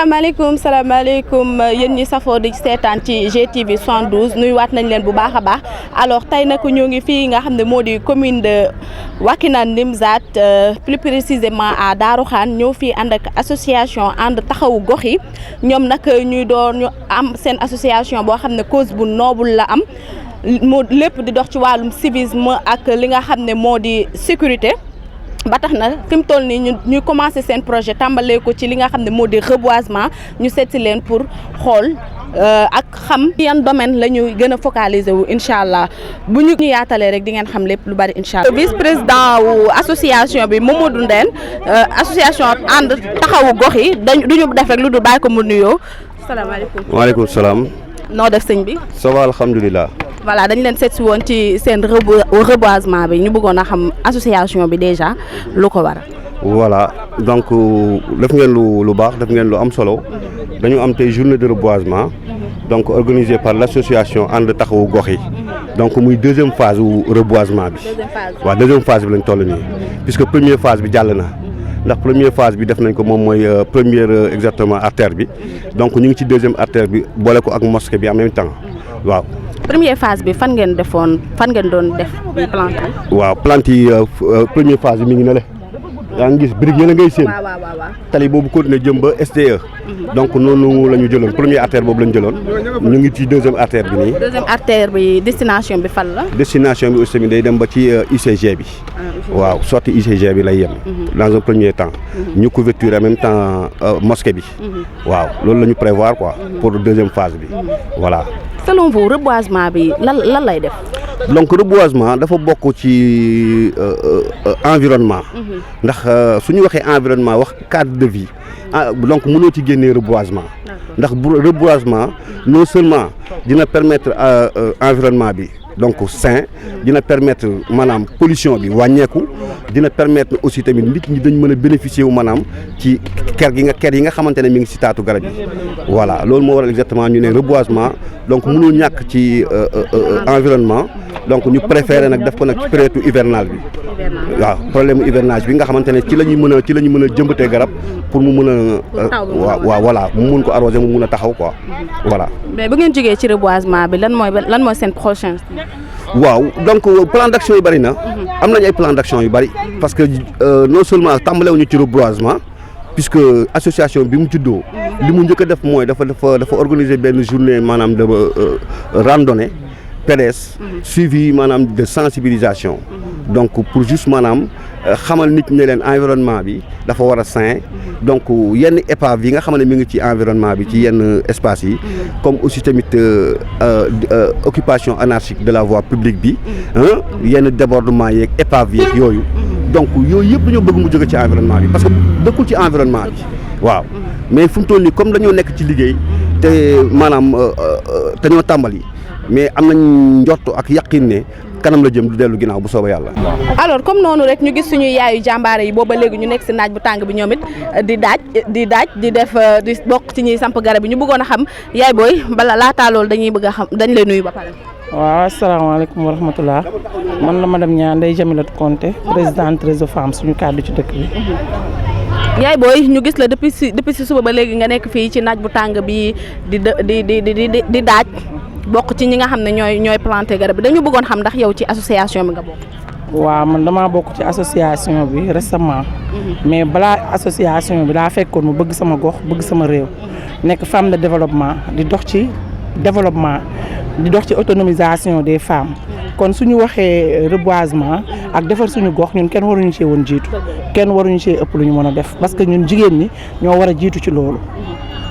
salaamaaleykum yéen ñi safoo di seetaan ci GTV 112 nuyuwaat nañ leen bu baax a baax alors tey nag ñoo ngi fii nga xam ne moo di commune de Wakhinane Nimzatt plus précisément à Darou Khane ñëw fii ànd ak association ànd taxawu gox yi ñoom nag ñuy doon ñu am seen association boo xam ne cause bu noble la am moo lépp di dox ci wàllum civisme ak li nga xam ne moo di sécurité. ba tax na fi mu toll nii ñu commencé seen projet tàmbalee ko ci li nga xam ne moo di reboisement ñu seeti leen pour xool ak xam yan domaine la ñu gën a focaliser wu incha allah bu ñu yaatalee rek di ngeen xam lépp lu bari incha allah. vice président wu association bi Mamadou Ndène association ànd taxawu gox yi du ñu def rek lu dul bàyyi ko mu nuyoo. salaamaaleykum. waaleykum salaam. noo def sëñ bi. ça va alhamdulilah. voilà dañ leen seet si woon ci seen reboisement bi ñu bëggoon a xam association bi déjà lu ko waral. voilà donc def ngeen lu baax def ngeen lu am solo dañu am tey journée de reboisement donc organisée par l'association ànd taxawu gox yi donc muy deuxième phase wu reboisement bi. waaw deuxième phase bi lañ toll nii puisque première phase bi jàll na ndax première phase bi def nañ ko moom mooy première exactement artère bi donc ñu ngi ci deuxième artère bi boole ko ak mosquée bi en même temps waaw. première phase bi fan ngeen doon def plante yi. waaw plante yi première phase bi mi ngi ne le yaa ngi gis briques yële ngay seen. waaw. tali boobu continué jëm ba SDE. donc noonu la ñu jëloon première artère boobu la ñu jëloon ñu ngi ci deuxième artère bi nii. deuxième artère bi destination bi fan la. destination bi aussi tamit day dem ba ci UCG bi. waaw sortie UCG bi lay yem. dans un premier temps. ñu couverture en même temps mosquée bi. waaw loolu la ñu prévoir quoi. pour deuxième phase bi. voilà. selon vous reboisement bi lan lay def. donc reboisement dafa bokk ci environnement. ndax su ñu waxee environnement wax cadre de vie donc mënoo ci génnee reboisement. ndax reboisement non seulement dina permettre environnement bi donc sain dina permettre maanaam pollution bi wàññeeku dina permettre aussi tamit nit ñi dañ mën a bénéficier wu maanaam ci ker yi nga xamante ne mi ngi ci taatu garab yi. voilà loolu moo waral exactement ñu ne reboisement donc mënul ñàkk ci environnement donc ñu préféré nag def ko nag ci période hivernale bi. waaw problème hivernage bi nga xamante ne ci la ñuy mën a jëmbatee garab pour mu mën a. waaw voilà mu mun ko arroser mu mun a taxaw quoi voilà. mais bu ngeen jógee ci reboisement bi lan mooy seen prochain. waaw donc plan d'action yu bari na. am nañ ay plan d'action yu bari. parce que non seulement tàmbalewuñu ci reboisement puisque association bi mu juddoo. li mu njëkk a def mooy dafa organiser benn journée maanaam de randonnée pédestre suivi maanaam de sensibilisation. donc pour juste maanaam xamal nit ne leen environnement bi dafa war a sain donc yenn épave yi nga xam ne mi ngi ci environnement bi ci yenn espace yi comme aussi tamit occupation anarchique de la voie publique bi yenn débordement yeeg épave yeeg yooyu donc yooyu yëpp dañoo bëgg mu jóge ci environnement bi parce que dëkkul ci environnement bi waaw mais fu mu toll nii comme dañoo nekk ci liggéey te maanaam dañoo tàmbali mais am nañ njort ak yaqin ne kanam la jëm du dellu ginnaaw bu soobee yàlla. alors comme noonu rek ñu gis suñu yaayu jàmbaare yi booba léegi ñu nekk si naaj bu tàng bi ñoom it di daaj di def di bokk ci ñuy samp garab yi ñu bëggoon a xam yaay booy bala laataa loolu dañuy bëgg a xam dañ lay nuyu ba pare. waaw asalaamaaleykum wa rahmatulah man la madame Niang Ndeye Jamilatu Konté présidente réseau femmes suñu kàddu ci dëkk bi. yaay booy ñu gis la depuis si suba ba léegi nga nekk fii ci naaj bu tàng bi di daaj. bokk ci ñi nga xam ne ñooy planter garab bi dañu bëggoon xam ndax yow ci association bi nga bokk. waaw man damaa bokk ci association bi récemment. mais balaa association bi daa fekkoon mu bëgg sama gox bëgg sama réew. nekk femme de développement di dox ci développement di dox ci autonomisation des femmes. kon suñu waxee reboisement ak defar suñu gox ñun kenn waruñu cee woon jiitu kenn waruñu cee ëpp lu ñu mën a def parce que ñun jigéen ñi ñoo war a jiitu ci loolu.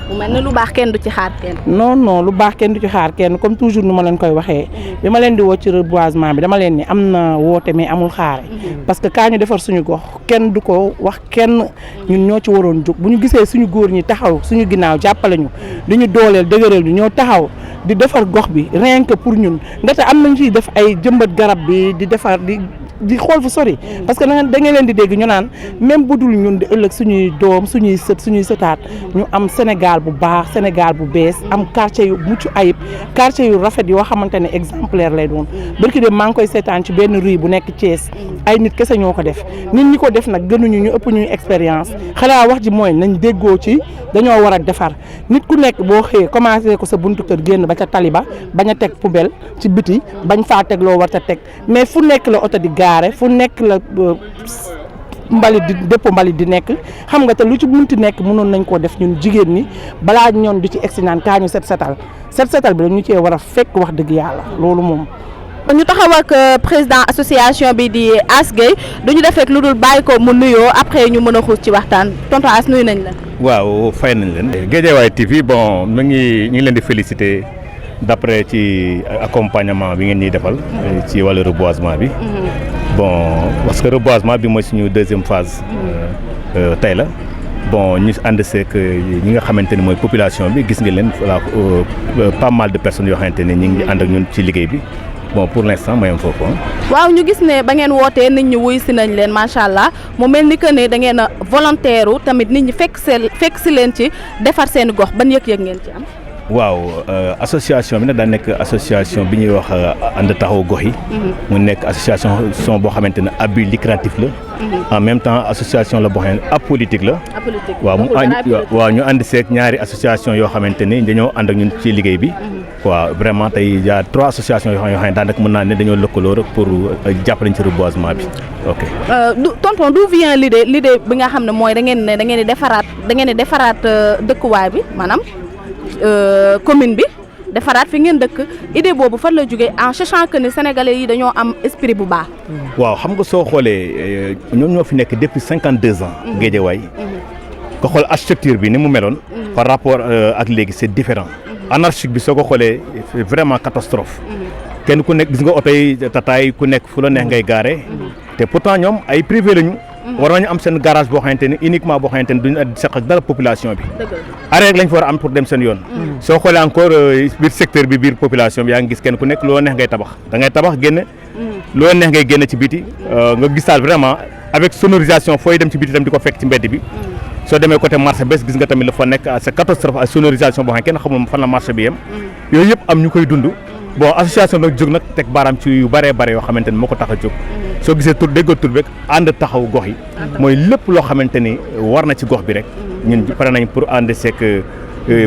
mu mel ne lu baax kenn du ci xaar kenn. non lu baax kenn du ci xaar kenn comme toujours nu ma leen koy waxee bi ma leen di woo ci reboisement bi dama leen ni am na woote mais amul xaare parce que kaa ñu defar suñu gox kenn du ko wax kenn ñun ñoo ci waroon jóg bu ñu gisee suñu góor ñi taxaw suñu ginnaaw jàppale ñu di ñu dooleel dëgëral ñu ñoo taxaw di defar gox bi rien que pour ñun ndaxte am nañ ciy def ay jëmbat garab bi di defar di di xool fu sori parce que da ngeen leen di dégg ñu naan même bu dul ñun di ëllëg suñuy doom suñuy sëtaat ñu am Sénégal bu baax Sénégal bu bees am quartier yu mucc ayib quartier yu rafet yoo xamante ne exemplaire lay doon barki de maa ngi koy seetaan ci benn rue bu nekk Thiès ay nit kese ñoo ko def nit ñi ko def nag gënuñu ñu ëpp ñuy expérience xanaa wax ji mooy nañ déggoo ci dañoo war a defar nit ku nekk boo xëyee commencé ko sa buntu kër génn ba ca taliba bañ a teg poubelle ci biti bañ faa teg loo war a teg mais fu nekk la oto di gaare fu nekk la mbalit di dépôt mbalit di nekk xam nga te lu ci munti nekk mënoon nañ koo def ñun jigéen ñi balaa ñoon di ci egsi naan kaa ñu setal bi dañu cee war a fekk wax dëgg yàlla loolu moom. ñu taxaw ak président association bi di As Gueye duñu def rek lu dul bàyyi ko mu nuyoo après ñu mën a xuus ci waxtaan tonton As nuyu nañ la. waaw fay nañ leen. Guédiawaye TV bon ñu ngi leen di féliciter d'après ci accompagnement bi ngeen ñuy defal. ci wàllu reboisement bi. bon parce que reboisement bi mooy suñu deuxième phase. tey la bon ñu ànd seeg ñi nga xamante ni mooy population bi gis nga leen voilà pas mal de personnes yoo xamante ne ñu ngi ànd ak ñun ci liggéey bi. bon pour l'instant mayam foofu. waaw ñu gis ne ba ngeen wootee nit ñi wuy si nañ leen macha allah mu mel ni que ne da ngeen a volontaire tamit nit ñi fekk si leen ci defar seen gox ban yëg-yëg ngeen ci am. waaw association bi nag daa nekk association bi ñuy wax ànd taxawu gox yi. mu nekk association boo xamante ne à but lucratif la. en même temps association la boo xam ne apolitique la. apolitique waaw ñu ànd seeg ñaari association yoo xamante ni dañoo ànd ak ñun ci liggéey bi. waaw vraiment tey y a 3 associations yoo xam ne daanaka mën naa ne dañoo lëkkaloo rek pour jàppale ci reboisement bi ok. tonton d'où vient l'idée bi nga xam ne mooy da ngeen di defaraat dëkkuwaay bi maanaam commune bi defaraat fi ngeen dëkk idée boobu fan la jógee en sachant que ne sénégalais yi dañoo am esprit bu baax. waaw xam nga soo xoolee ñoom ñoo fi nekk depuis 52 ans. Guédiawaye nga xool architecture bi ni mu meloon. par rapport ak léegi c'est différent. anarchique bi soo ko xoolee vraiment catastrophe kenn ku nekk gis nga oto yi tataay ku nekk fu la neex ngay gaare te pourtant ñoom ay privé lañu war nañu am seen garage boo xamante ni uniquement boo xamante ni duñu seq ak dara population bi arrêt rek lañ fa war a am pour dem seen yoon soo xoolee encore biir secteur bi biir population bi yaa ngi gis kenn ku nekk loo neex ngay tabax da ngay tabax génne loo neex ngay génne ci biti nga gisaal vraiment avec sonorisation fooy dem ci biti tam di ko fekk ci mbedd bi soo demee côté marché bés gis nga tamit la fa nekk c'est catastrophe ak sonorisation boo xam ne kenn xamul fan la marché bi yem yooyu yëpp am ñu koy dund bon association nag jóg nag teg baaraam ci yu bëree bëri yoo xamante ni moo ko tax a jóg soo gisee tur déggoo tur beeg ànd taxaw gox yi mooy lépp loo xamante ni war na ci gox bi rek ñun pare nañ pour ànd seeg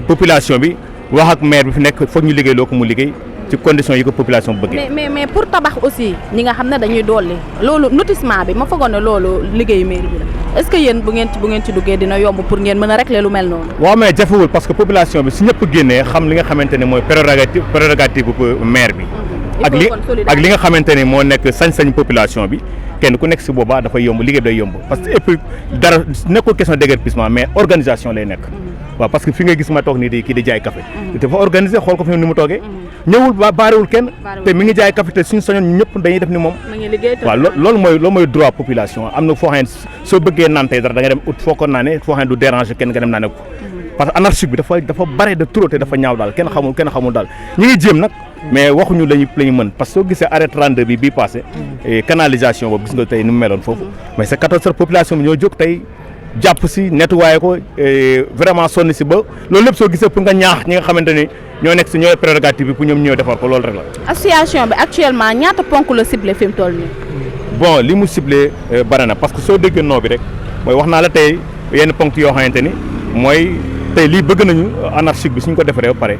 population bi wax ak maire bi fi nekk foog ñu liggéey loo ko mu liggéey ci conditions yi ko population bu bëggee. mais pour tabax aussi ñi nga xam ne dañuy dolli loolu lotissement bi ma foogoon ne loolu liggéeyu mairie bi la est-ce que yéen bu ngeen ci duggee dina yomb pour ngeen mën a régler lu mel noonu. waaw mais jafewul parce que population bi su ñëpp génnee xam li nga xamante ne mooy prérogative bu maire bi. ak li nga xamante ne moo nekk sañ-sañ population bi kenn ku nekk si boobaa dafay yomb liggéey day yomb parce que et puis dara nekkul question déguerpissement mais organisation lay nekk. waaw parce que fi nga gis ma toog nii di kii di jaay café dafa organiser xool ko fi ni mu toogee ñëwul baarewul kenn te mi ngi jaay café te suñu soñoon ñëpp dañuy def ni moom waaw loolu mooy droit population am na foo xam ne soo bëggee naan tey dara da nga dem ut foo ko naane foo xam ne du déranger kenn nga dem naane ko parce que anarchique bi dafa bare de trop te dafa ñaaw daal kenn xamul daal ñu ngi jéem nag mais waxuñu lañu mën parce que soo gisee arrêt 32 bi bii passé canalisation boobu gis nga tey ni mu meloon foofu mais c'est 14 population bi ñoo jóg tey jàpp si nettoyé ko vraiment sonn si ba loolu lépp soo gisee pour nga ñaax ñi nga xamante ni ñoo nekk si ñooy prérogative bi pour ñoom ñëw defar ko loolu rek la. association bi actuellement ñaata ponk la ciblé fi mu toll nii. bon li mu ciblé bare na parce que soo déggee noo bi rek mooy wax naa la tey yenn ponk yoo xamante ni mooy tey lii bëgg nañu anarchique bi suñ ko defaree ba pare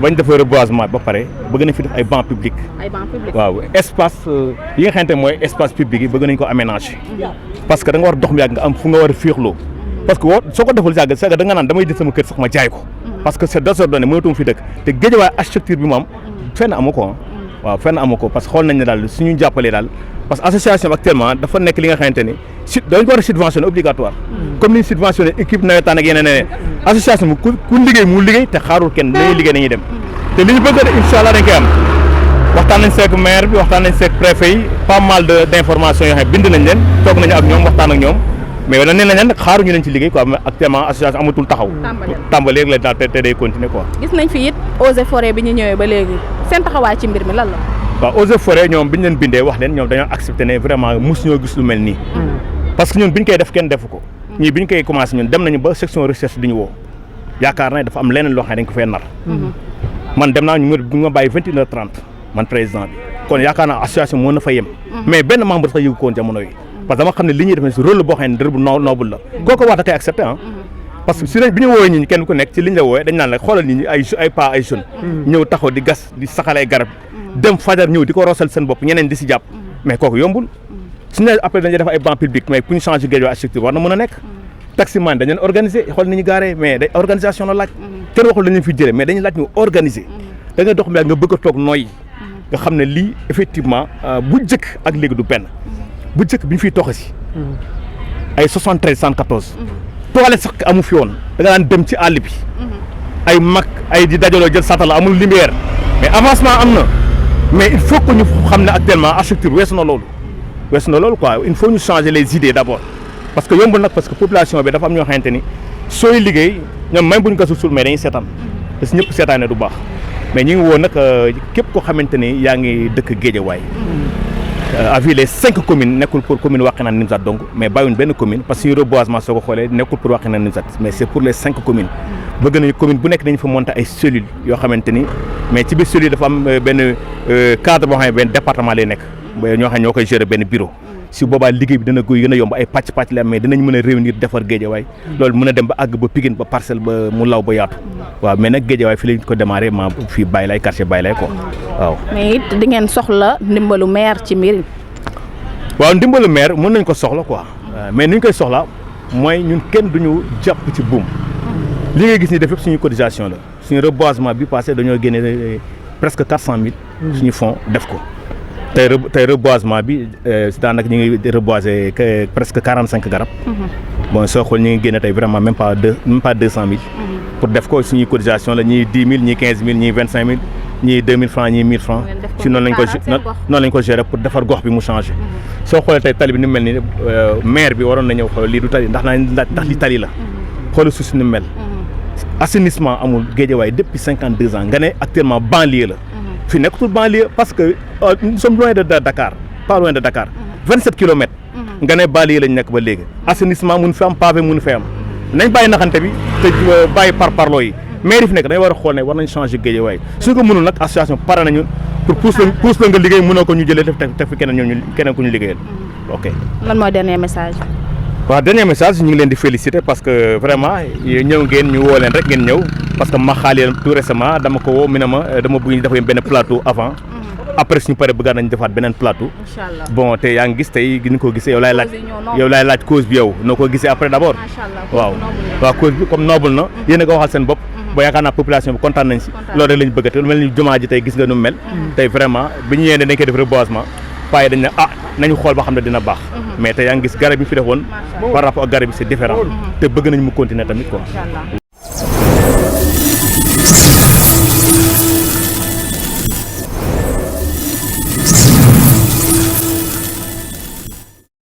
bañ defee reboisement ba pare bëgg nañ fi def ay bancs publics. waaw espace yi nga xamante ne mooy espace public yi bëgg nañ ko aménager. parce que da nga war dox mi yàgg nga am fu nga war a féexloo parce que soo ko deful yàgg sax da nga naan damay jël sama kër sax ma jaay ko parce que c'est désordonné mënatuma fi dëkk te Guédiawaye architecture bi moom fenn amu ko waaw fenn amu ko parce que xool nañ ne daal suñu jàppalee daal parce que association bi actuellement dafa nekk li nga xamante ni dañ ko war a subventionné obligatoire comme ni ñu subventionné équipe nawetaan ak yeneen association bi ku liggéey mu liggéey te xaarul kenn dañuy liggéey dañuy dem te li ñu bëgg incha allah dañ koy am waxtaan nañ seeg maire bi waxtaan nañ seeg préfet yi pas mal d'informations yoo xam ne bind nañ leen toog nañu ak ñoom waxtaan ak ñoom mais wala nee nañ leen xaaruñu leen ci liggéey quoi mais actuellement association amatul taxaw tàmbali rek la daal te day continuer quoi. gis nañ fi it eaux et forêt bi ñu ñëwee ba léegi seen taxawaay ci mbir mi lan la. waaw eaux et forêt ñoom bi ñu leen bindee wax leen ñoom dañoo accepté ne vraiment mus ñoo gis lu mel nii. parce que ñun bi ñu koy def kenn defu ko. ñii bi ñu koy commencé ñun dem nañu ba section recherche di ñu woo yaakaar naa dafa am leneen loo xam ne dañ ko fee nar. man dem naa ñu ma bàyyi 21h30 man président bi kon yaakaar naa association moo na fa yem. mais benn membre sax yëgu ko woon jamono yi. parce que dama xam ne li ñuy def si rôle boo xam ne rôle bu noble la. kooku wax da koy accepté ah. parce que si bi ñu woowee ñi kenn ku nekk ci liñ la woowee dañ naan la xoolal nit ñi ay pas ay jeunes. ñëw taxaw di gas di saxal ay garab. dem fajar ñëw di ko roosal seen bopp ñeneen di si jàpp. mais kooku yombul. suñu ne après dañuy def ay banc public mais pour ñu changer Guédiawaye architecture war na mën a nekk. taximan dañ leen organiser xool ni ñu gaaree mais day organisation la laaj. kenn waxul dañ leen fi jëlee mais dañuy laaj ñu organiser. da ngay dox mais nga bëgg a toog nooyi. nga xam ne lii effectivement bu njëkk ak léegi du benn. bu njëkk bi ñu fiy toxi si. ay 73 74. toilette sax amu fi woon da nga daan dem ci àll bi. ay mag ay di dajaloo jël satala amul lumière. mais avancement am na mais il faut que ñu xam ne actuellement architecture weesu na loolu quoi il faut ñu changer les idées d'abord. parce que yombul nag parce que population bi dafa am ñoo xamante ni sooy liggéey ñoom même bu ñu gasul suul mais dañuy seetaan parce que ñëpp seetaane du baax mais ñu ngi woo nag képp koo xamante ni yaa ngi dëkk Guédiawaye avis les 5 communes nekkul pour commune Wakhinane Nimzatt donc mais bàyyiwuñ benn commune parce que suñu reboisement soo ko xoolee nekkul pour Wakhinane Nimzatt mais c'est pour les 5 communes bëgg nañu commune bu nekk dañu fa monter ay cellules yoo xamante ni mais ci biir cellule dafa am benn cadre boo xam ne benn département lay nekk ñoo xam ne ñoo koy gérer benn bureau si boobaa liggéey bi dana koy gën a yomb ay pàcc la mais dinañ mën a réunir defar Guédiawaye loolu mën a dem ba àgg ba Pikine ba Parcelles ba mu law ba yaatu waaw mais nag Guédiawaye fi lañ ko démarré ma fii Baye Laye quartier Baye Laye quoi waaw. mais it di ngeen soxla ndimbalu maire ci mbir mi. waaw ndimbalu maire mën nañ ko soxla quoi mais ni ñu koy soxla mooy ñun kenn duñu jàpp ci buum li ngay gis ni def yëpp suñu cotisation la suñu reboisement bi passé dañoo génne presque 400 000 suñu fonds def ko. tey reboisement bi daanaka ñu ngi reboiser presque 45 garab. bon soo xool ñu ngi génne tey vraiment même pas 200 000. pour def ko suñuy cotisation la ñii 10 000 ñii 15 000 ñii 25 000 ñii 2000 francs ñii 1000 francs. ci noonu lañ ko gérer pour defar gox bi mu changé. soo xoolee tey tali bi ni mu mel ni maire bi waroon na ñëw xool lii du tali ndax li tali la. xoolal suuf si ni mu mel. assainissement amul Guédiawaye depuis 52 ans nga ne actuellement banlieue la. fi nekkatul banlieue parce que nous sommes loin de Dakar pas loin de Dakar 27 kilomètres nga ne banlieue lañ nekk ba léegi assainissement mun fi am pavé mun fi am nañ bàyyi naxante bi te bàyyi parloo yi mairie fi nekk dañ war a xool ne war nañ changer Guédiawaye su ko mënul nag association pare nañu pour pousse la nga liggéey mënoo ko ñu jëlee def teg fi keneen ku ñu liggéeyal ok. lan mooy dernier message. waaw dernier message ñu ngi leen di féliciter parce que vraiment ñëw ngeen ñu woo leen rek ngeen ñëw parce que ma xaali tout récemment dama ko woo mi ne ma dama bëgg ñu def benn plateau avant après suñu paree bëggaat nañu defaat beneen plateau. Inch'Allah. Bon te yaa ngi gis tey ni ko gisee yow laay laaj cause bi yow noo ko gisee après d'abord. waaw cause bi comme noble na yéen a ko waxal seen bopp. ba yaakaar naa population bi kontaan nañ si. loolu rek lañ bëgg te lu mel ni jumaa ji tey gis nga nu mu mel. tey vraiment bi ñu yéene dañ koy def reboisement paye dañ ne nañu xool ba xam ne dina baax. mais te yaa ngi gis garab yi fi defoon par rapport ak garab yi c'est différent te bëgg nañ mu continuer tamit quoi.